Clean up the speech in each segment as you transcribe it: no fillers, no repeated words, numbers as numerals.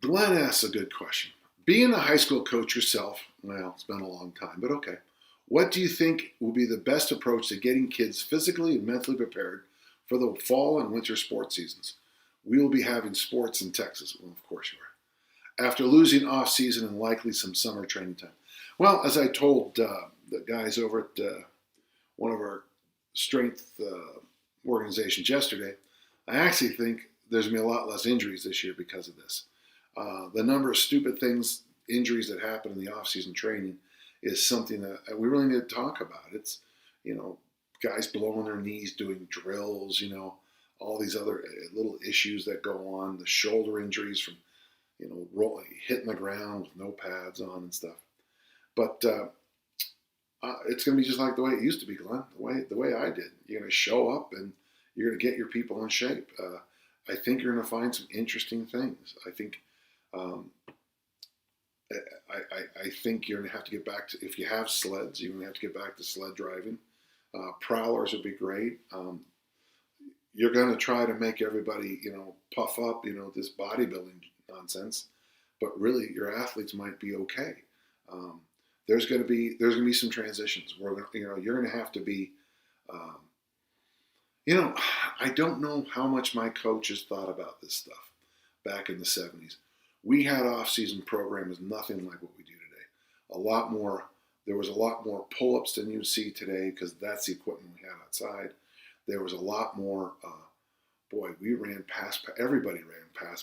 Glenn asks a good question. Being a high school coach yourself, well, it's been a long time, but okay. What do you think will be the best approach to getting kids physically and mentally prepared for the fall and winter sports seasons? We will be having sports in Texas. Well, of course you are. After losing off season and likely some summer training time. Well, as I told the guys over at one of our strength organizations yesterday, I actually think there's going to be a lot less injuries this year because of this. The number of stupid things, injuries that happen in the off-season training is something that we really need to talk about. It's, guys blowing their knees doing drills, all these other little issues that go on, the shoulder injuries from, rolling, hitting the ground with no pads on and stuff. But it's going to be just like the way it used to be, Glenn, the way I did. You're going to show up and you're going to get your people in shape. I think you're going to find some interesting things. I think I think you're going to have to get back to, if you have sleds, you're going to have to get back to sled driving. Prowlers would be great. You're going to try to make everybody, puff up, this bodybuilding nonsense, but really your athletes might be okay. There's going to be some transitions. You're going to have to be, I don't know how much my coaches thought about this stuff back in the 70s. We had off-season programs nothing like what we do today. There was a lot more pull-ups than you see today because that's the equipment we had outside. There was a lot more, everybody ran pass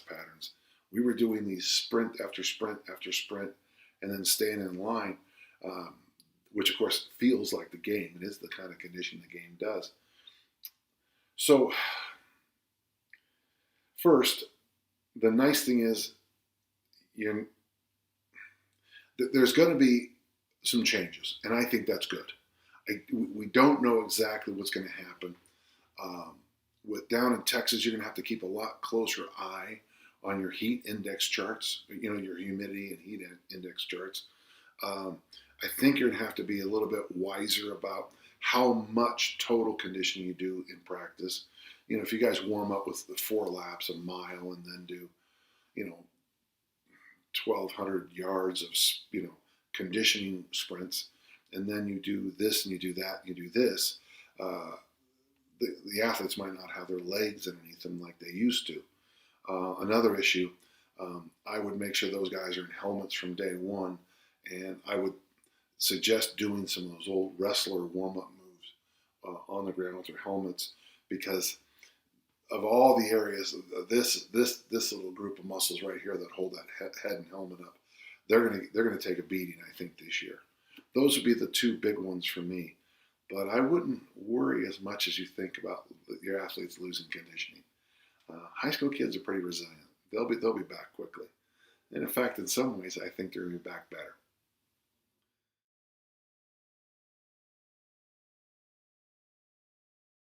patterns. We were doing these sprint after sprint after sprint and then staying in line, which of course feels like the game. It is the kind of condition the game does. So first, the nice thing is there's going to be some changes, and I think that's good. We don't know exactly what's going to happen. With down in Texas, you're going to have to keep a lot closer eye on your heat index charts, your humidity and heat index charts. I think you're going to have to be a little bit wiser about how much total conditioning you do in practice. If you guys warm up with the 4 laps, a mile, and then do, 1,200 yards of, conditioning sprints, and then you do this and you do that and you do this, the athletes might not have their legs underneath them like they used to. Another issue, I would make sure those guys are in helmets from day one, and I would suggest doing some of those old wrestler warm-up moves on the ground with their helmets, because of all the areas, this little group of muscles right here that hold that head and helmet up, they're gonna take a beating, I think, this year. Those would be the 2 big ones for me. But I wouldn't worry as much as you think about your athletes losing conditioning. High school kids are pretty resilient. They'll be back quickly. And in fact, in some ways, I think they're going to be back better.